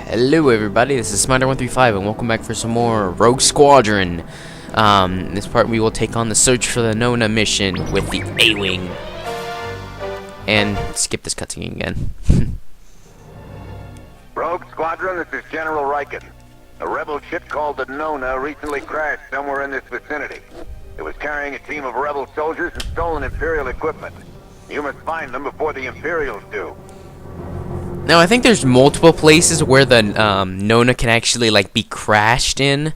Hello everybody, this is Squadron 135 and welcome back for some more Rogue Squadron. In this part we will take on the search for the Nona mission with the A-Wing. And skip this cutscene again. Rogue Squadron, this is General Riken. A rebel ship called the Nona recently crashed somewhere in this vicinity. It was carrying a team of rebel soldiers and stolen Imperial equipment. You must find them before the Imperials do. Now I think there's multiple places where the Nona can actually like be crashed in,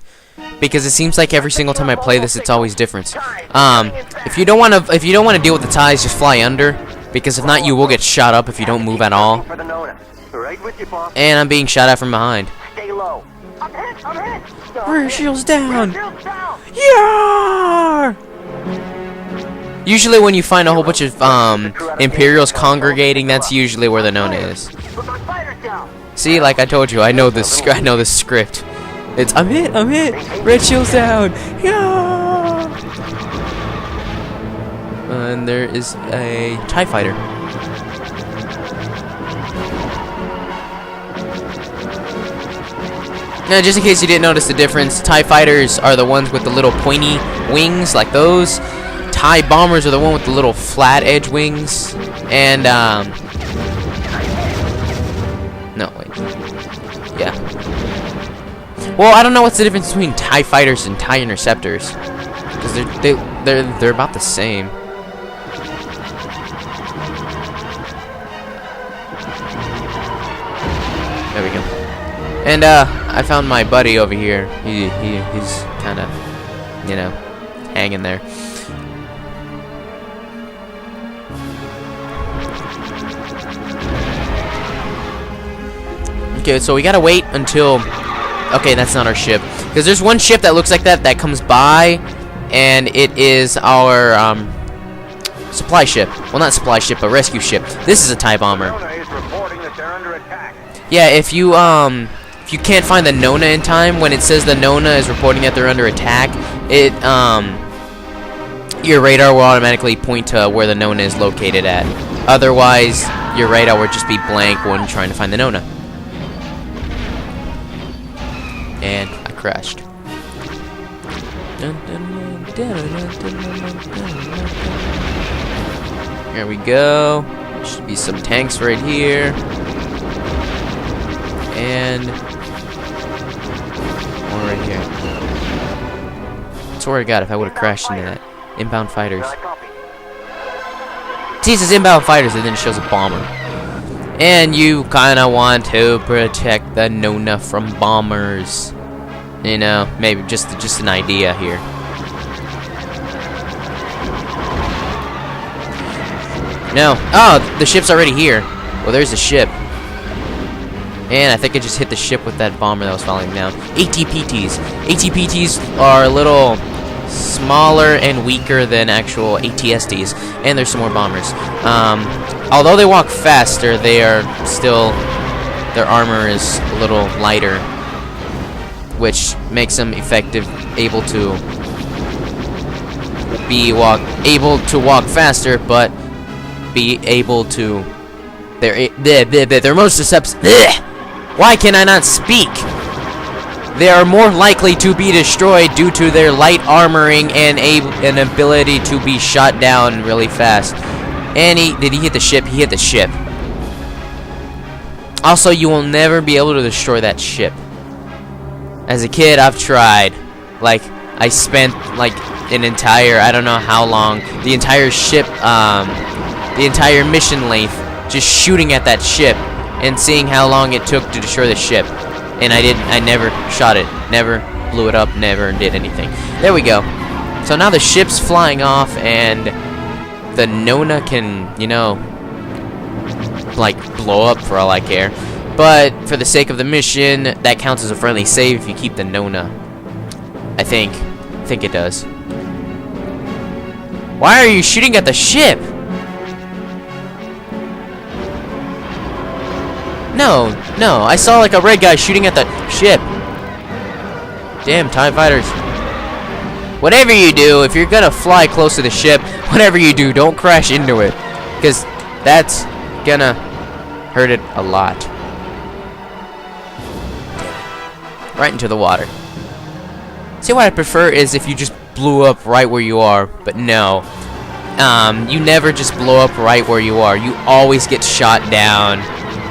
because it seems like every single time I play this, it's always different. If you don't want to deal with the ties, just fly under, because if not, you will get shot up if you don't move at all. And I'm being shot at from behind. Stay low. Rear shields down. Yeah. Usually when you find a whole bunch of Imperials congregating, that's usually where the Nona is. See, like I told you, I know this script. It's I'm hit, red shields down. Yeah. And there is a TIE fighter. Now, just in case you didn't notice the difference, TIE fighters are the ones with the little pointy wings, like those. TIE bombers are the one with the little flat edge wings, and no, wait, yeah. Well, I don't know what's the difference between TIE fighters and TIE interceptors, because they're about the same. There we go. And I found my buddy over here. He's kind of, you know, hanging there. Okay, so we gotta wait until... Okay, that's not our ship. Because there's one ship that looks like that comes by, and it is our supply ship. Well, not supply ship, but rescue ship. This is a TIE bomber. Yeah, if you can't find the Nona in time, when it says the Nona is reporting that they're under attack, it your radar will automatically point to where the Nona is located at. Otherwise, your radar would just be blank when trying to find the Nona. And I crashed. Here we go. There should be some tanks right here. And one right here. I swear to God, if I would have crashed into that. Inbound fighters. See, it says inbound fighters, and then it shows a bomber. And you kind of want to protect the Nona from bombers. You know, maybe just an idea here. No. Oh, the ship's already here. Well, there's the ship. And I think I just hit the ship with that bomber that was falling down. ATPTs. ATPTs are a little smaller and weaker than actual ATSTs. And there's some more bombers. Although they walk faster, they are still... Their armor is a little lighter, which makes them effective, able to walk faster, but be able to... They're most susceptible... Why can I not speak? They are more likely to be destroyed due to their light armoring and an ability to be shot down really fast. And did he hit the ship? He hit the ship. Also, you will never be able to destroy that ship. As a kid, I've tried. Like, I spent like an entire, I don't know how long, the entire ship, the entire mission length, just shooting at that ship and seeing how long it took to destroy the ship. And I never shot it, never blew it up, never did anything. There we go. So now the ship's flying off, and the Nona can, you know, like blow up for all I care. But for the sake of the mission, that counts as a friendly save if you keep the Nona. I think it does. Why are you shooting at the ship? No, I saw like a red guy shooting at the ship. Damn, TIE fighters. Whatever you do, if you're gonna fly close to the ship, whatever you do, don't crash into it, because that's gonna hurt it a lot. right into the water. See, what I prefer is if you just blew up right where you are, but no. You never just blow up right where you are. You always get shot down,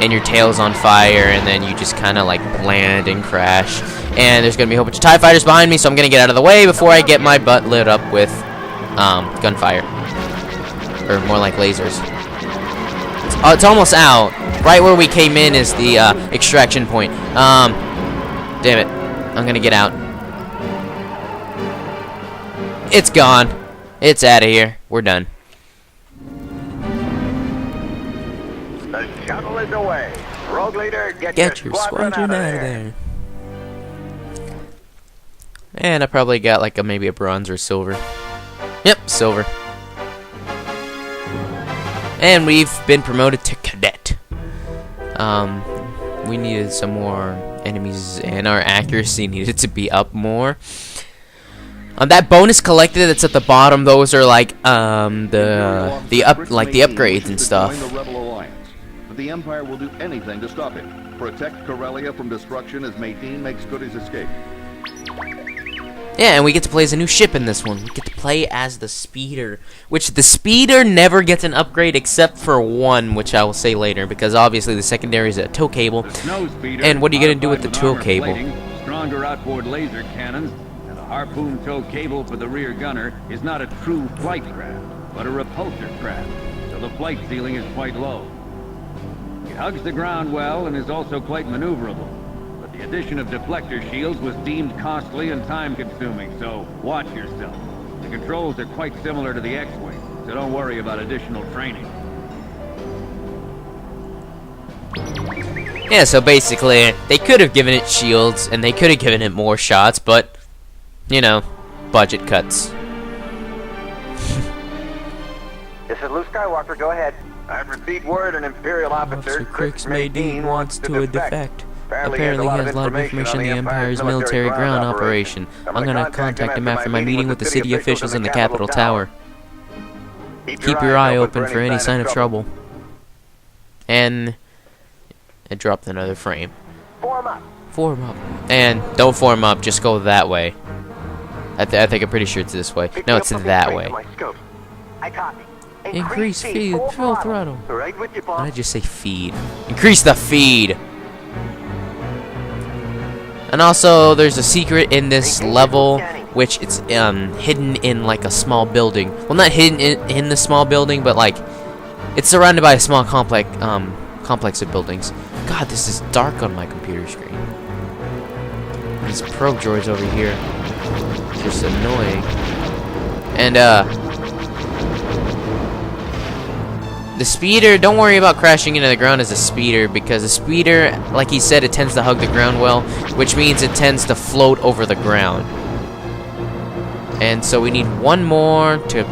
and your tail's on fire, and then you just kind of like land and crash. And there's gonna be a whole bunch of TIE fighters behind me, so I'm gonna get out of the way before I get my butt lit up with gunfire, or more like lasers. It's almost out. Right where we came in is the extraction point. Damn it! I'm gonna get out. It's gone. It's out of here. We're done. The shuttle is away. Rogue leader, get your squadron out of there. And I probably got like maybe a bronze or silver. Yep, silver. And we've been promoted to cadet. We needed some more enemies, and our accuracy needed to be up more. That bonus collected that's at the bottom, those are like the upgrades and stuff. But the Empire will do anything to stop it. Protect Corellia from destruction as Maydeen makes good his escape. Yeah, and we get to play as a new ship in this one. We get to play as the Speeder, which the Speeder never gets an upgrade except for one, which I will say later, because obviously the secondary is a tow cable. And what are you going to do with the tow cable? Stronger outboard laser cannons, and the harpoon tow cable for the rear gunner is not a true flight craft, but a repulsor craft, so the flight ceiling is quite low. It hugs the ground well and is also quite maneuverable. The addition of deflector shields was deemed costly and time-consuming, so watch yourself. The controls are quite similar to the X-Wing, so don't worry about additional training. Yeah, so basically, they could have given it shields, and they could have given it more shots, but, you know, budget cuts. This is Luke Skywalker, go ahead. I've received word an Imperial officer, Chris Maydeen, wants to defect. Apparently he has a lot of information on the Empire's military ground operation. I'm gonna contact him after my meeting with the city officials in the Capitol Tower. Keep your eye open for any sign of trouble. And it dropped another frame. Form up. Form up. And don't form up, just go that way. I think I'm pretty sure it's this way. No, it's that way. I copy. Increase feed, full throttle. Right with you, Why did I just say feed? Increase the feed! And also, there's a secret in this level, which it's hidden in like a small building. Well, not hidden in the small building, but like it's surrounded by a small complex of buildings. God, this is dark on my computer screen. These probe droids over here, just annoying. And the Speeder, don't worry about crashing into the ground as a Speeder, because the Speeder, like he said, it tends to hug the ground well, which means it tends to float over the ground. And so we need one more to,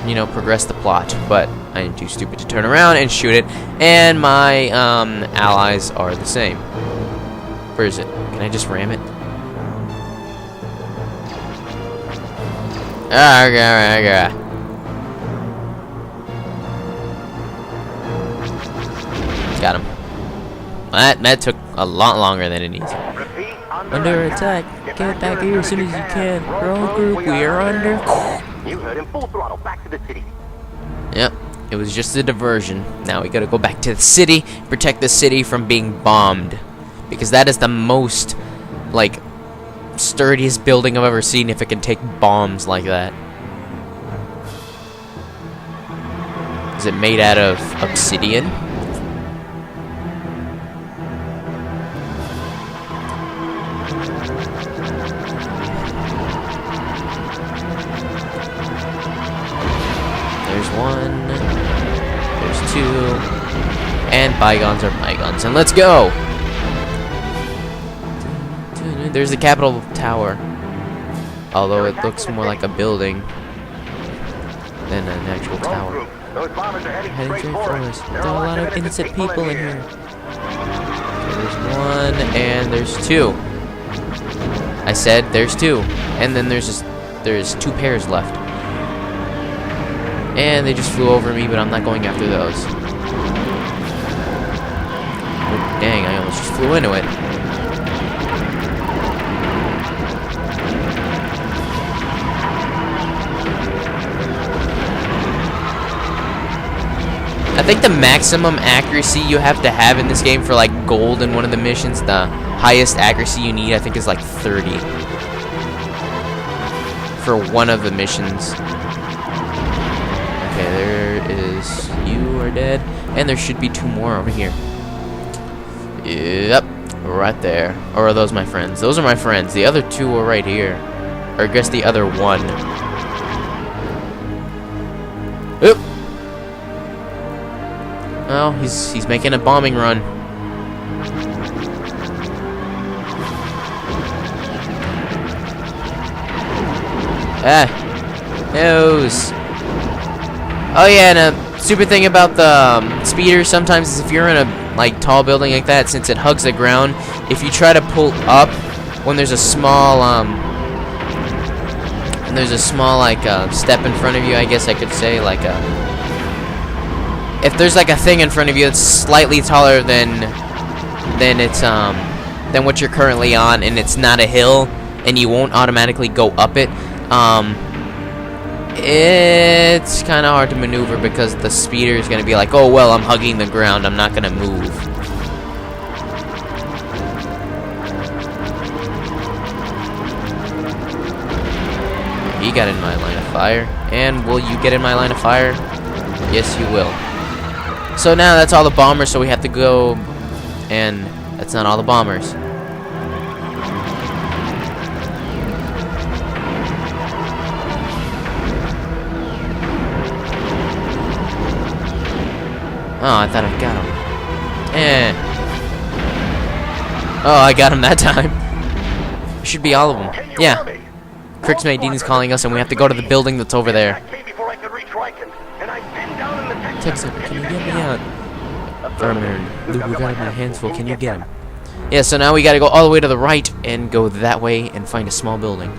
you know, progress the plot, but I am too stupid to turn around and shoot it, and my allies are the same. Where is it? Can I just ram it? Okay. Got him. That took a lot longer than it needs. Under attack. Get back here as soon as you can. Rogue group, we are under. You heard him, full throttle, back to the city. Yep, it was just a diversion. Now we gotta go back to the city, protect the city from being bombed. Because that is the most, like, sturdiest building I've ever seen if it can take bombs like that. Is it made out of obsidian? There's one, there's two, and bygones are bygones, and let's go! There's the Capitol Tower, although it looks more like a building than an actual tower. Heading straight for us. There are a lot of innocent people in here. There's one, and there's two. I said there's two, and then there's two pairs left. And they just flew over me, but I'm not going after those. Oh, dang, I almost just flew into it. I think the maximum accuracy you have to have in this game for like gold in one of the missions, the highest accuracy you need, I think, is like 30 for one of the missions. Okay, there is, you are dead, and there should be 2 more over here. Yep, right there. Or are those my friends? Those are my friends. The other 2 are right here, or I guess the other 1. Oop. Oh, he's making a bombing run. Ah, nose. Oh yeah, and a stupid thing about the speeders sometimes is if you're in a like tall building like that, since it hugs the ground, if you try to pull up when there's a small like step in front of you, I guess I could say, like if there's like a thing in front of you that's slightly taller than what you're currently on, and it's not a hill, and you won't automatically go up it, it's kind of hard to maneuver because the speeder is going to be like, oh well, I'm hugging the ground, I'm not going to move. He got in my line of fire. And will you get in my line of fire? Yes, you will. So now that's all the bombers, so we have to go, and that's not all the bombers. Oh, I thought I got him. Oh, I got him that time. Should be all of them. Yeah. Crixmate Dean is calling us, and we have to go to the building that's over there. Texan, can you get me out? Vermin, Luke, we got my hands full. Can you get him? Yeah, so now we gotta go all the way to the right and go that way and find a small building.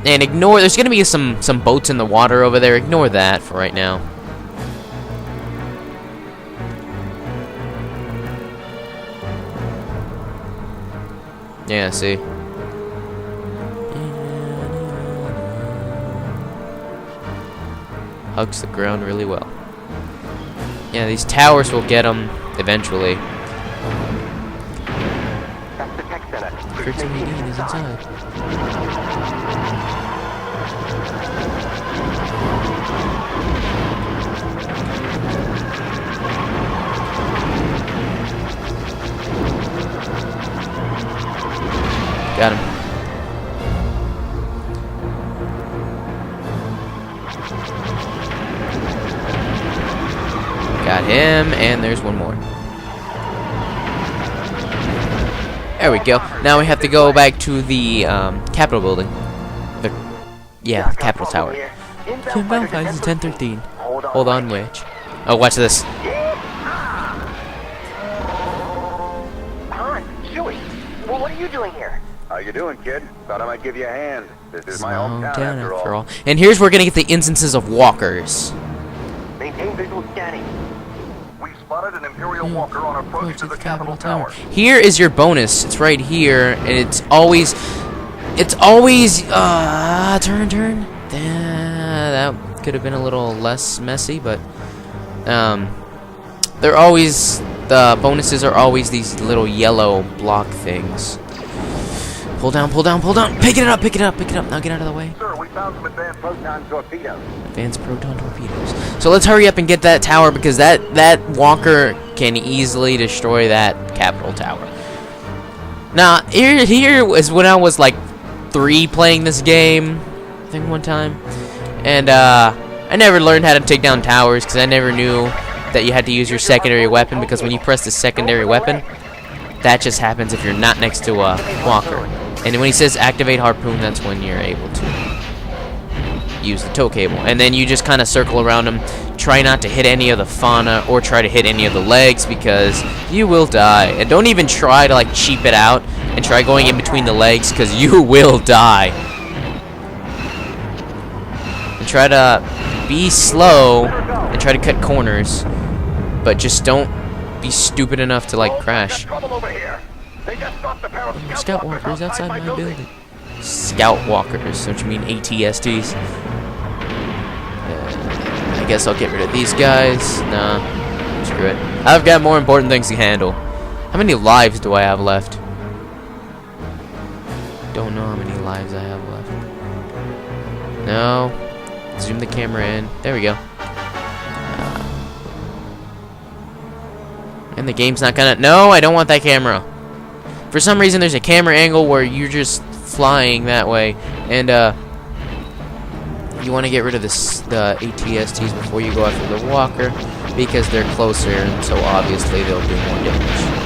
And ignore, there's gonna be some boats in the water over there. Ignore that for right now. Yeah, see. Hugs the ground really well. Yeah, these towers will get them eventually. That's the tech center. Crixmate Dean is inside. Got him. Got him, and there's one more. There we go. Now we have to go back to the Capitol building. Yeah, Capitol Tower. Kim Valentine's is 1013. Hold on, witch. Oh, watch this. Han, Chewie, well, what are you doing here? How you doing, kid? Thought I might give you a hand. This is my Hometown hometown after all. And here's where we're gonna get the instances of walkers. Maintain visual scanning. We spotted an Imperial walker on approach to the Capitol Tower. Here is your bonus. It's right here, and it's always turn. That could have been a little less messy, but they're always, the bonuses are always these little yellow block things. Pull down. Pick it up. Now get out of the way. Sir, we found some advanced proton torpedoes. Advanced proton torpedoes. So let's hurry up and get that tower, because that walker can easily destroy that Capitol Tower. Now, here was when I was like 3 playing this game, I think one time, and I never learned how to take down towers because I never knew that you had to use your secondary weapon, because when you press the secondary weapon, that just happens if you're not next to a walker. And when he says activate harpoon, that's when you're able to use the tow cable. And then you just kind of circle around him, try not to hit any of the fauna or try to hit any of the legs, because you will die. And don't even try to like cheap it out and try going in between the legs, because you will die. And try to be slow and try to cut corners, but just don't be stupid enough to like crash. Scout walkers outside my building. Scout walkers, don't you mean ATSTs? I guess I'll get rid of these guys. Nah. screw it. I've got more important things to handle. How many lives do I have left? Don't know how many lives I have left. No. Zoom the camera in. There we go. And the game's not gonna... No, I don't want that camera. For some reason, there's a camera angle where you're just flying that way. And, you want to get rid of the ATSTs before you go after the walker, because they're closer, and so obviously they'll do more damage.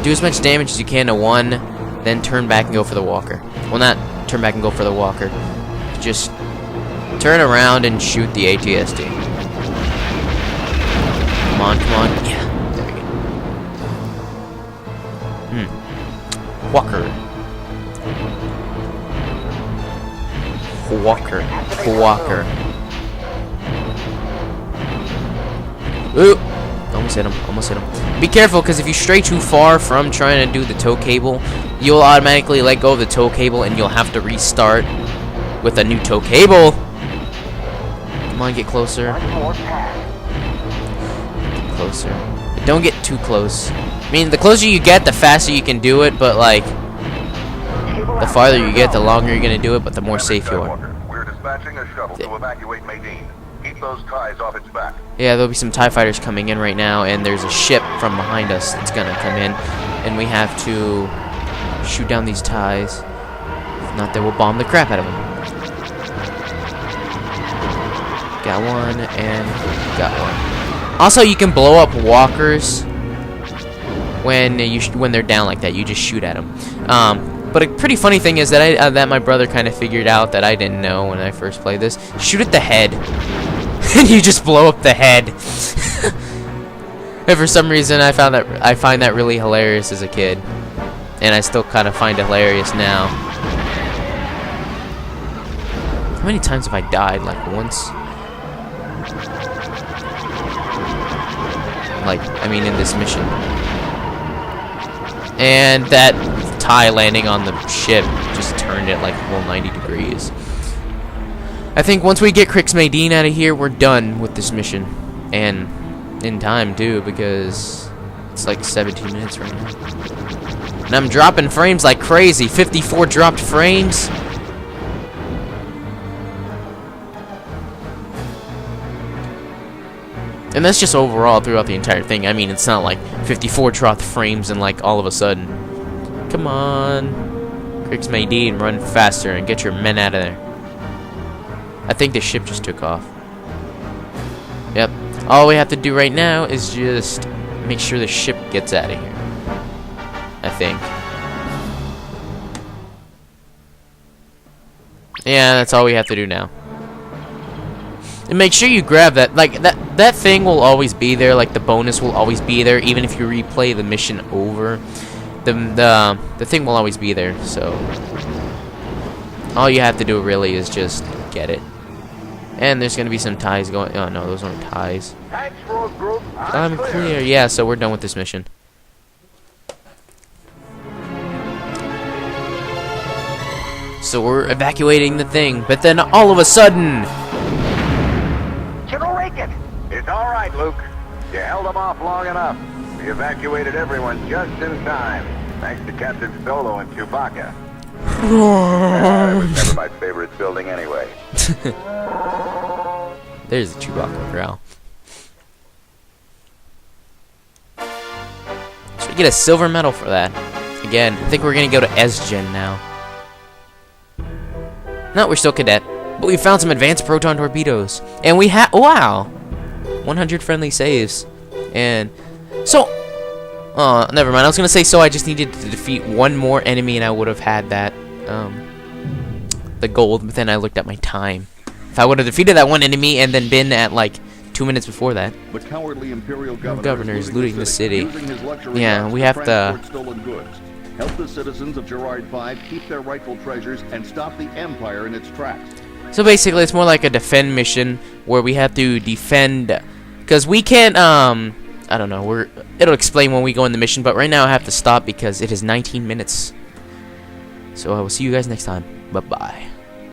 Do as much damage as you can to one, then turn back and go for the walker. Well, not turn back and go for the walker. Just turn around and shoot the ATST. Come on, come on. Yeah, there we go. Walker. Walker. Ooh! Almost hit him. Almost hit him. Be careful, because if you stray too far from trying to do the tow cable, you'll automatically let go of the tow cable, and you'll have to restart with a new tow cable. Come on, get closer. Get closer. But don't get too close. I mean, the closer you get, the faster you can do it, but like, the farther you get, the longer you're gonna do it, but the more safe you are. We're dispatching a shuttle to evacuate Maydeen. Keep those ties off its back. Yeah, there'll be some TIE fighters coming in right now, and there's a ship from behind us that's gonna come in, and we have to shoot down these ties. If not, they will bomb the crap out of them. Got one, and got one. Also, you can blow up walkers when they're down like that. You just shoot at them. But a pretty funny thing is that that my brother kind of figured out that I didn't know when I first played this. Shoot at the head, and you just blow up the head. And for some reason, I find that really hilarious as a kid, and I still kind of find it hilarious now. How many times have I died? Like once. Like, I mean, in this mission. And that TIE landing on the ship just turned it like a whole 90 degrees. I think once we get Crix Maydeen out of here, we're done with this mission. And in time, too, because it's like 17 minutes right now. And I'm dropping frames like crazy. 54 dropped frames. And that's just overall throughout the entire thing. I mean, it's not like 54 dropped frames and like all of a sudden. Come on. Crix Maydeen, run faster and get your men out of there. I think the ship just took off. Yep. All we have to do right now is just make sure the ship gets out of here. I think. Yeah, that's all we have to do now. And make sure you grab that. Like, that thing will always be there. Like, the bonus will always be there. Even if you replay the mission over. The thing will always be there. So, all you have to do really is just get it. And there's going to be some ties going. Oh, no, those aren't ties. I'm clear. Yeah, so we're done with this mission. So we're evacuating the thing. But then all of a sudden... It's all right, Luke. You held them off long enough. We evacuated everyone just in time, thanks to Captain Solo and Chewbacca. It was never my favorite building anyway. There's the Chewbacca Growl. Should we get a silver medal for that? Again, I think we're gonna go to S-Gen now. No, we're still cadet. But we found some advanced proton torpedoes. And we have... Wow! 100 friendly saves. And... So... never mind. I was going to say, so I just needed to defeat one more enemy and I would have had that... the gold. But then I looked at my time. If I would have defeated that one enemy and then been at, like, 2 minutes before that... The cowardly Imperial governor is looting the city. Yeah, we have to... Help the citizens of Gerard 5 keep their rightful treasures and stop the Empire in its tracks. So basically, it's more like a defend mission where we have to defend, because we can't. I don't know. It'll explain when we go in the mission, but right now I have to stop because it is 19 minutes. So I will see you guys next time. Bye bye.